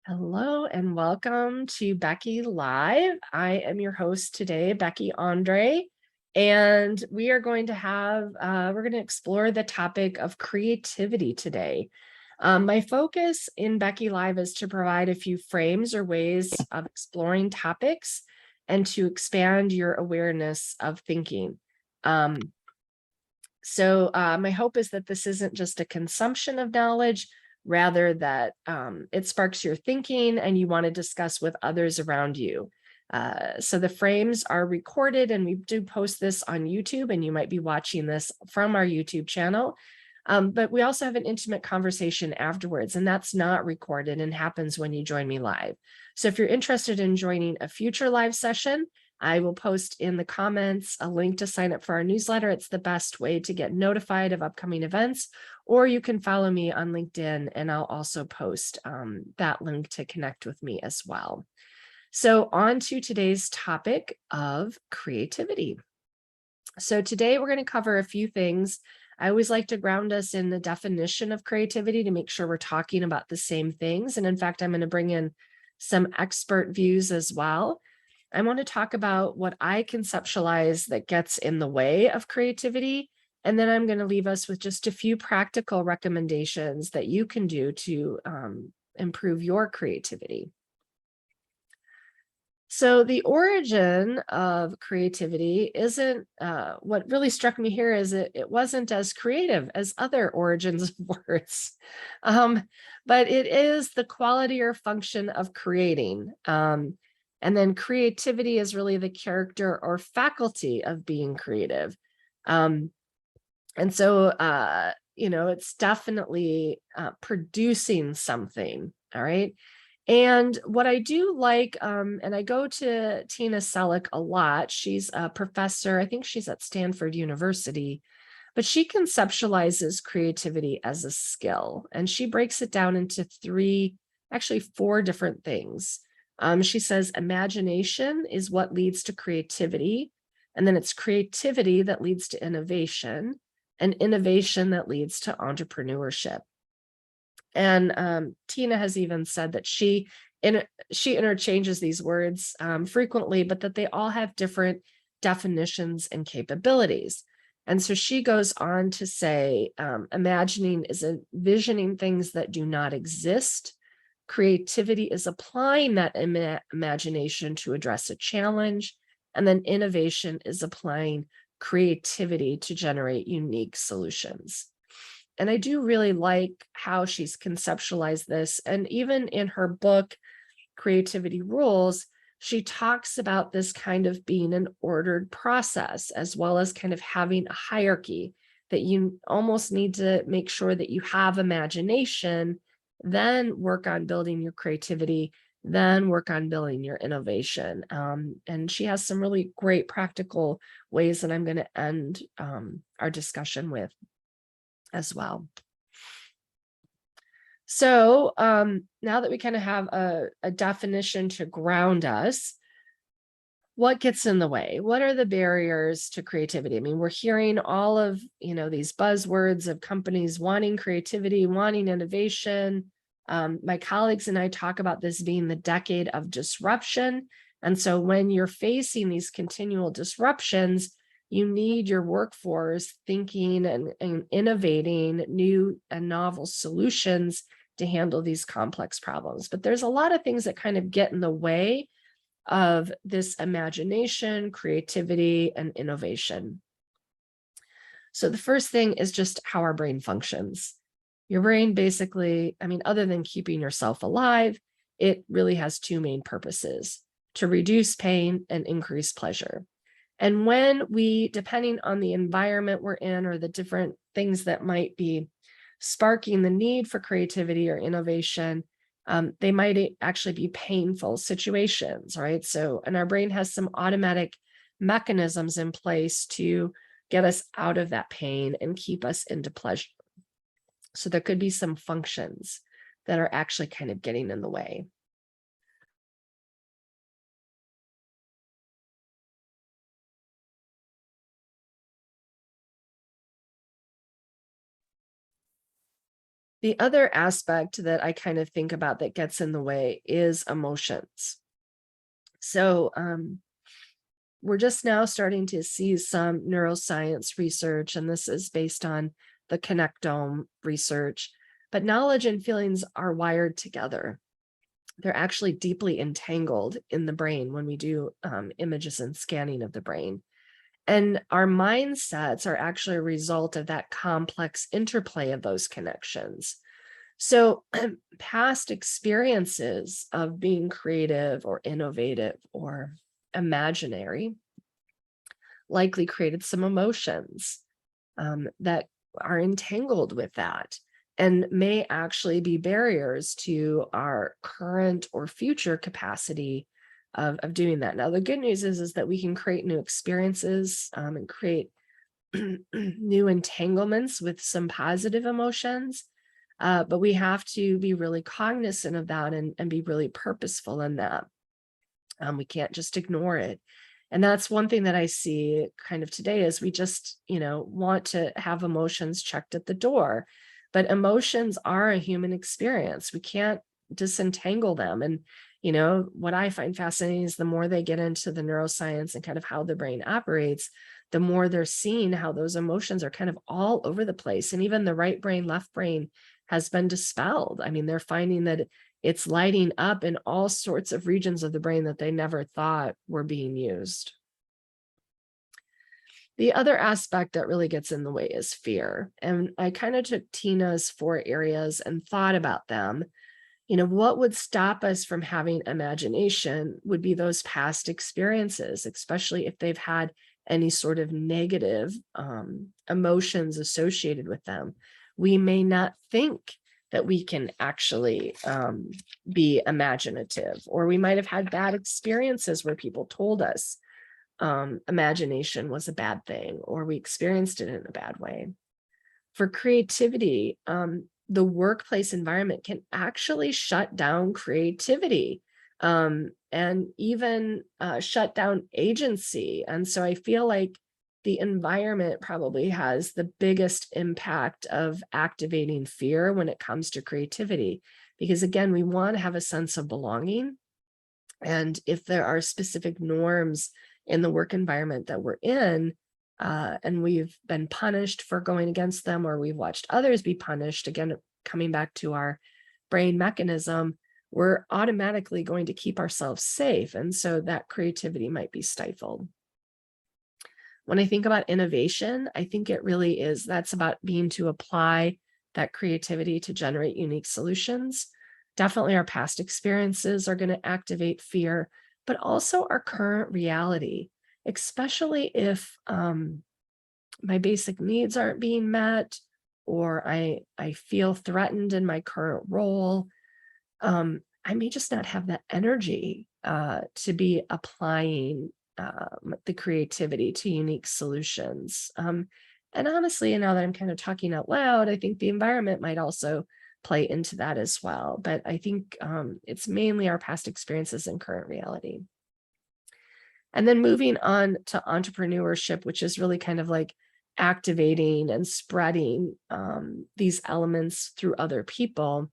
Hello and welcome to Becky Live. I am your host today, Becky Andre, and we are going to we're going to explore the topic of creativity today. My focus in Becky Live is to provide a few frames or ways of exploring topics and to expand your awareness of thinking. My hope is that this isn't just a consumption of knowledge, rather that it sparks your thinking and you want to discuss with others around you. So the frames are recorded and we do post this on YouTube, and you might be watching this from our YouTube channel. But we also have an intimate conversation afterwards, and that's not recorded and happens when you join me live. So if you're interested in joining a future live session, I will post in the comments a link to sign up for our newsletter. It's the best way to get notified of upcoming events, or you can follow me on LinkedIn, and I'll also post that link to connect with me as well. So on to today's topic of creativity. So today we're going to cover a few things. I always like to ground us in the definition of creativity to make sure we're talking about the same things. And in fact, I'm going to bring in some expert views as well. I want to talk about what I conceptualize that gets in the way of creativity. And then I'm going to leave us with just a few practical recommendations that you can do to improve your creativity. So the origin of creativity isn't, what really struck me here is it wasn't as creative as other origins of words, but it is the quality or function of creating. And then creativity is really the character or faculty of being creative. It's definitely producing something, all right? And what I do like, and I go to Tina Selleck a lot. She's a professor, I think she's at Stanford University, but she conceptualizes creativity as a skill, and she breaks it down into four different things. She says imagination is what leads to creativity, and then it's creativity that leads to innovation, and innovation that leads to entrepreneurship. And Tina has even said that she interchanges these words frequently, but that they all have different definitions and capabilities. And so she goes on to say, imagining is envisioning things that do not exist. Creativity is applying that imagination to address a challenge. And then innovation is applying creativity to generate unique solutions. And I do really like how she's conceptualized this. And even in her book, Creativity Rules, she talks about this kind of being an ordered process, as well as kind of having a hierarchy, that you almost need to make sure that you have imagination, then work on building your creativity, then work on building your innovation. And she has some really great practical ways that I'm going to end our discussion with as well. So now that we kind of have a definition to ground us, what gets in the way? What are the barriers to creativity? I mean, we're hearing all of, these buzzwords of companies wanting creativity, wanting innovation. My colleagues and I talk about this being the decade of disruption. And so when you're facing these continual disruptions, you need your workforce thinking and innovating new and novel solutions to handle these complex problems. But there's a lot of things that kind of get in the way of this imagination, creativity, and innovation. So the first thing is just how our brain functions. Your brain basically, other than keeping yourself alive, it really has two main purposes: to reduce pain and increase pleasure. And when we, depending on the environment we're in or the different things that might be sparking the need for creativity or innovation, they might actually be painful situations, right? So, and our brain has some automatic mechanisms in place to get us out of that pain and keep us into pleasure. So there could be some functions that are actually kind of getting in the way. The other aspect that I kind of think about that gets in the way is emotions. So, we're just now starting to see some neuroscience research, and this is based on the connectome research. But knowledge and feelings are wired together. They're actually deeply entangled in the brain when we do images and scanning of the brain. And our mindsets are actually a result of that complex interplay of those connections. So, past experiences of being creative or innovative or imaginary likely created some emotions that are entangled with that and may actually be barriers to our current or future capacity of doing that. Now, the good news is that we can create new experiences and create new entanglements with some positive emotions. But we have to be really cognizant of that and be really purposeful in that. We can't just ignore it. And that's one thing that I see kind of today is we just, want to have emotions checked at the door. But emotions are a human experience. We can't disentangle them. And, what I find fascinating is the more they get into the neuroscience and kind of how the brain operates, the more they're seeing how those emotions are kind of all over the place. And even the right brain, left brain has been dispelled. I mean, they're finding that it's lighting up in all sorts of regions of the brain that they never thought were being used. The other aspect that really gets in the way is fear. And I kind of took Tina's 4 areas and thought about them. What would stop us from having imagination would be those past experiences, especially if they've had any sort of negative emotions associated with them. We may not think that we can actually be imaginative, or we might have had bad experiences where people told us imagination was a bad thing, or we experienced it in a bad way. For creativity, the workplace environment can actually shut down creativity and even shut down agency. And so I feel like the environment probably has the biggest impact of activating fear when it comes to creativity. Because again, we want to have a sense of belonging. And if there are specific norms in the work environment that we're in, and we've been punished for going against them, or we've watched others be punished, again, coming back to our brain mechanism, we're automatically going to keep ourselves safe. And so that creativity might be stifled. When I think about innovation, I think it really is, that's about being to apply that creativity to generate unique solutions. Definitely our past experiences are going to activate fear, but also our current reality, especially if my basic needs aren't being met, or I feel threatened in my current role. I may just not have that energy to be applying the creativity to unique solutions. And honestly, now that I'm kind of talking out loud, I think the environment might also play into that as well. But I think it's mainly our past experiences and current reality. And then moving on to entrepreneurship, which is really kind of like activating and spreading these elements through other people,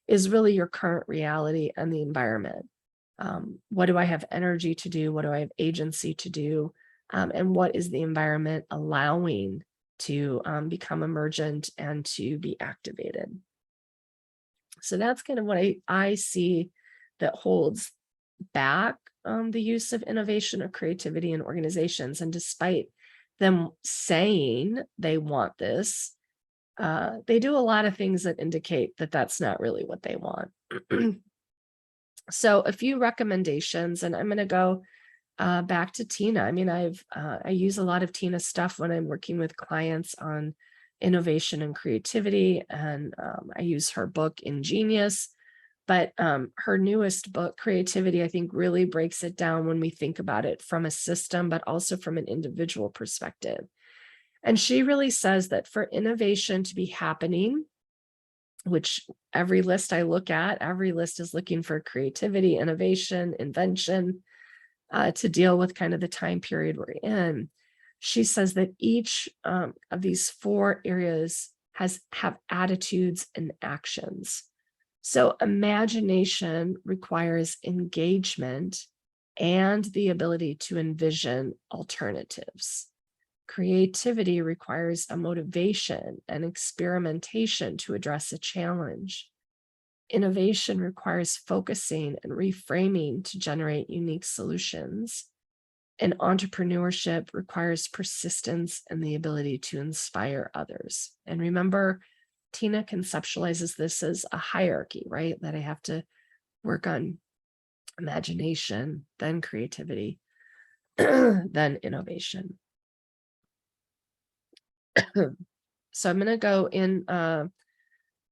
is really your current reality and the environment. What do I have energy to do? What do I have agency to do? And what is the environment allowing to become emergent and to be activated? So that's kind of what I see that holds back the use of innovation or creativity in organizations. And despite them saying they want this, they do a lot of things that indicate that that's not really what they want. So a few recommendations, and I'm going to go back to Tina. I mean, I use a lot of Tina's stuff when I'm working with clients on innovation and creativity, and I use her book Ingenious. But her newest book, Creativity, I think really breaks it down when we think about it from a system, but also from an individual perspective. And she really says that for innovation to be happening, which every list I look at, every list is looking for creativity, innovation, invention to deal with kind of the time period we're in. She says that each of these 4 areas have attitudes and actions. So imagination requires engagement and the ability to envision alternatives. Creativity requires a motivation and experimentation to address a challenge. Innovation requires focusing and reframing to generate unique solutions. And entrepreneurship requires persistence and the ability to inspire others. And remember, Tina conceptualizes this as a hierarchy, right? That I have to work on imagination, then creativity, then innovation. So I'm going to go in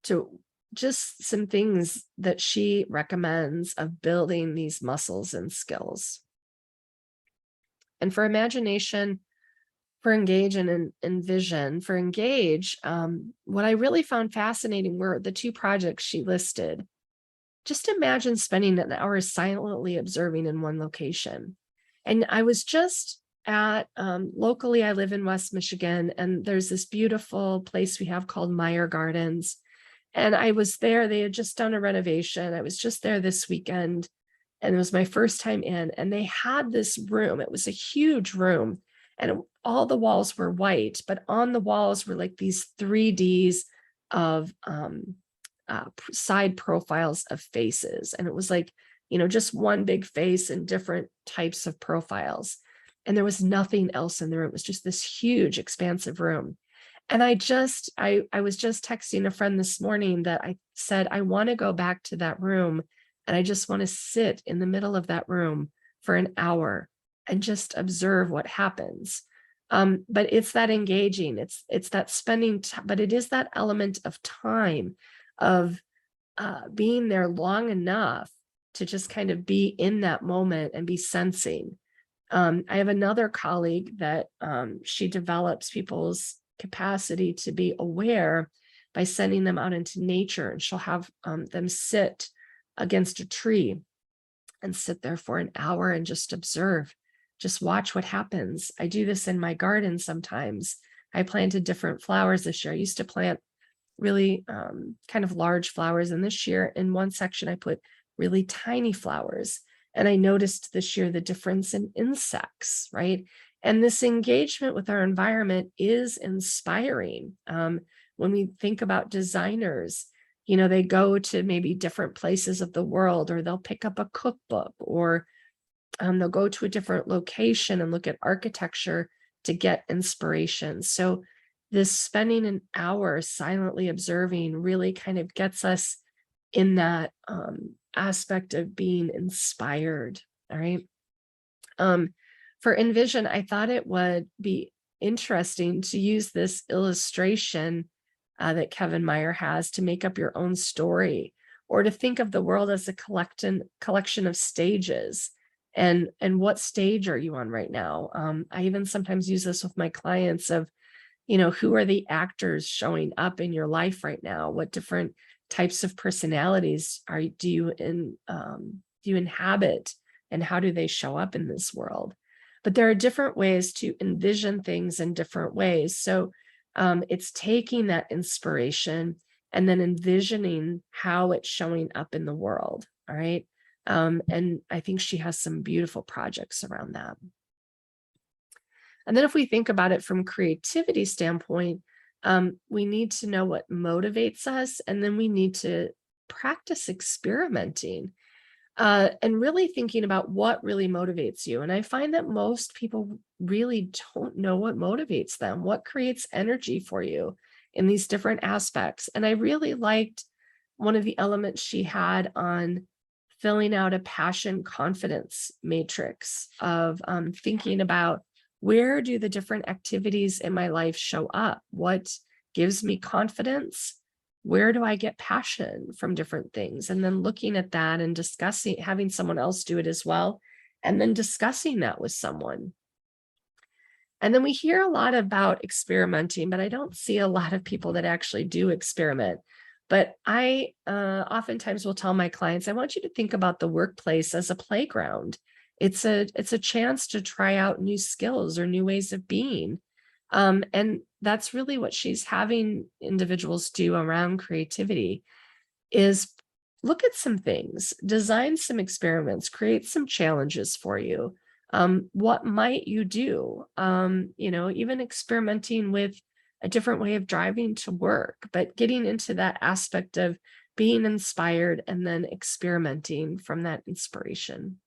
to just some things that she recommends of building these muscles and skills. And for imagination, for engage and envision, for engage, what I really found fascinating were the two projects she listed. Just imagine spending an hour silently observing in one location. And I was just at, locally, I live in West Michigan, and there's this beautiful place we have called Meyer Gardens. And I was there, they had just done a renovation. I was just there this weekend, and it was my first time in, and they had this room. It was a huge room, and all the walls were white, but on the walls were like these 3Ds of side profiles of faces. And it was like, just one big face and different types of profiles. And there was nothing else in the room. It was just this huge, expansive room. And I was just texting a friend this morning that I said, I want to go back to that room, and I just want to sit in the middle of that room for an hour and just observe what happens. But it's that engaging, it's that spending, but it is that element of time, of being there long enough to just kind of be in that moment and be sensing. I have another colleague that she develops people's capacity to be aware by sending them out into nature, and she'll have them sit against a tree and sit there for an hour and just observe, just watch what happens. I do this in my garden sometimes. I planted different flowers this year. I used to plant really kind of large flowers, and this year in one section I put really tiny flowers. And I noticed this year the difference in insects, right? And this engagement with our environment is inspiring. When we think about designers, they go to maybe different places of the world, or they'll pick up a cookbook, or they'll go to a different location and look at architecture to get inspiration. So this spending an hour silently observing really kind of gets us in that aspect of being inspired. All right. For Envision, I thought it would be interesting to use this illustration that Kevin Meyer has to make up your own story, or to think of the world as a collection of stages. And what stage are you on right now? I even sometimes use this with my clients of, who are the actors showing up in your life right now? What different types of personalities do you inhabit, and how do they show up in this world? But there are different ways to envision things in different ways. So it's taking that inspiration and then envisioning how it's showing up in the world. All right. And I think she has some beautiful projects around that. And then if we think about it from creativity standpoint, we need to know what motivates us, and then we need to practice experimenting and really thinking about what really motivates you. And I find that most people really don't know what motivates them, what creates energy for you in these different aspects. And I really liked one of the elements she had on filling out a passion confidence matrix of thinking about, where do the different activities in my life show up? What gives me confidence? Where do I get passion from different things? And then looking at that and discussing, having someone else do it as well, and then discussing that with someone. And then we hear a lot about experimenting, but I don't see a lot of people that actually do experiment. But I oftentimes will tell my clients, I want you to think about the workplace as a playground. It's a chance to try out new skills or new ways of being. And that's really what she's having individuals do around creativity is look at some things, design some experiments, create some challenges for you. What might you do? Even experimenting with a different way of driving to work, but getting into that aspect of being inspired and then experimenting from that inspiration.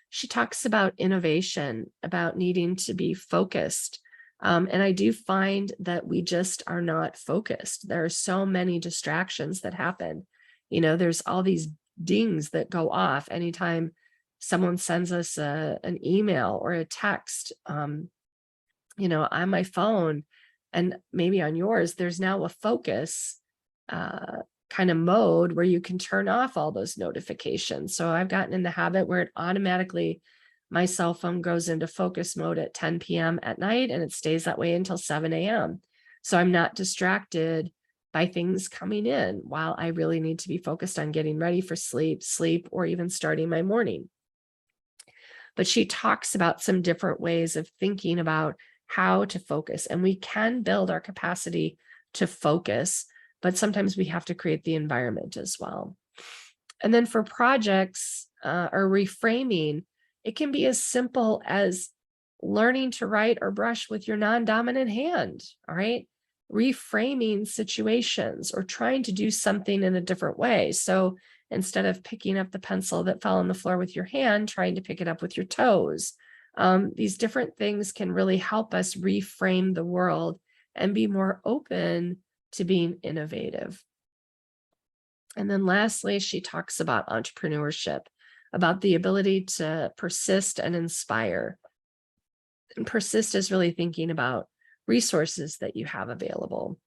She talks about innovation, about needing to be focused. And I do find that we just are not focused. There are so many distractions that happen. There's all these dings that go off anytime someone sends us an email or a text, on my phone and maybe on yours, there's now a focus uh, kind of mode where you can turn off all those notifications. So I've gotten in the habit where it automatically, my cell phone goes into focus mode at 10 p.m. at night and it stays that way until 7 a.m. So I'm not distracted by things coming in while I really need to be focused on getting ready for sleep, or even starting my morning. But she talks about some different ways of thinking about how to focus, and we can build our capacity to focus, but sometimes we have to create the environment as well. And then for projects or reframing, it can be as simple as learning to write or brush with your non-dominant hand. All right. Reframing situations or trying to do something in a different way. So instead of picking up the pencil that fell on the floor with your hand, trying to pick it up with your toes. These different things can really help us reframe the world and be more open to being innovative. And then lastly, she talks about entrepreneurship, about the ability to persist and inspire. And persist is really thinking about resources that you have available,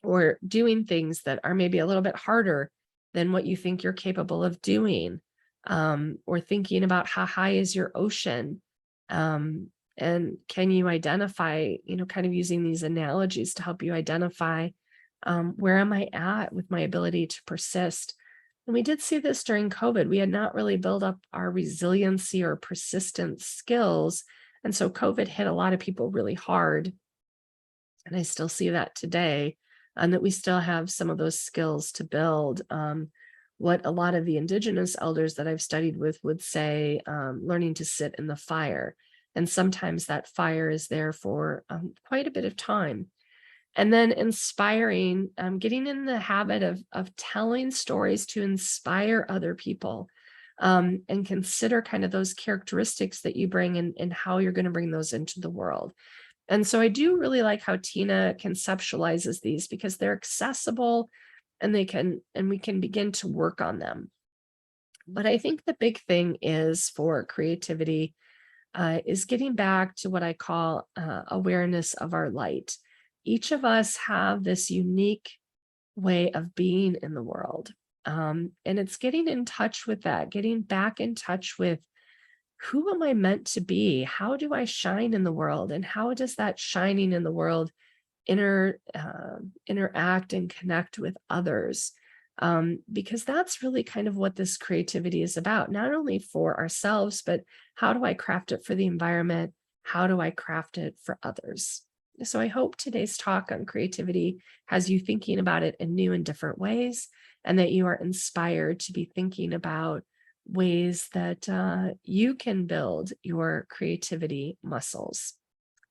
or doing things that are maybe a little bit harder than what you think you're capable of doing, or thinking about how high is your ocean, and can you identify, kind of using these analogies to help you identify where am I at with my ability to persist. And we did see this during COVID. We had not really built up our resiliency or persistence skills. And so COVID hit a lot of people really hard. And I still see that today, and that we still have some of those skills to build. What a lot of the indigenous elders that I've studied with would say, learning to sit in the fire. And sometimes that fire is there for quite a bit of time. And then inspiring, getting in the habit of telling stories to inspire other people, and consider kind of those characteristics that you bring and how you're going to bring those into the world. And so I do really like how Tina conceptualizes these because they're accessible and we can begin to work on them. But I think the big thing is for creativity is getting back to what I call awareness of our light. Each of us have this unique way of being in the world. And it's getting in touch with that, getting back in touch with who am I meant to be? How do I shine in the world? And how does that shining in the world interact and connect with others? Because that's really kind of what this creativity is about, not only for ourselves, but how do I craft it for the environment? How do I craft it for others? So I hope today's talk on creativity has you thinking about it in new and different ways, and that you are inspired to be thinking about ways that you can build your creativity muscles,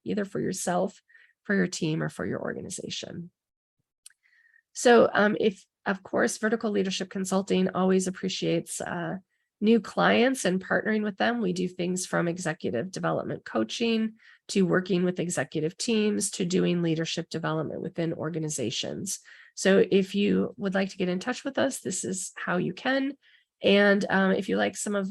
either for yourself, for your team, or for your organization. So if, of course, Vertical Leadership Consulting always appreciates new clients and partnering with them. We do things from executive development coaching to working with executive teams to doing leadership development within organizations. So if you would like to get in touch with us, this is how you can. And if you like some of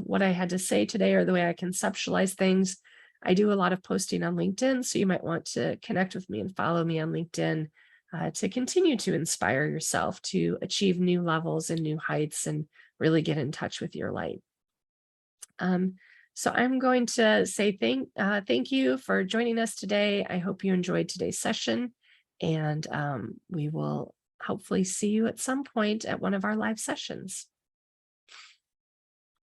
what I had to say today or the way I conceptualize things, I do a lot of posting on LinkedIn. So you might want to connect with me and follow me on LinkedIn to continue to inspire yourself to achieve new levels and new heights and really get in touch with your light. So I'm going to say thank you for joining us today. I hope you enjoyed today's session, and we will hopefully see you at some point at one of our live sessions.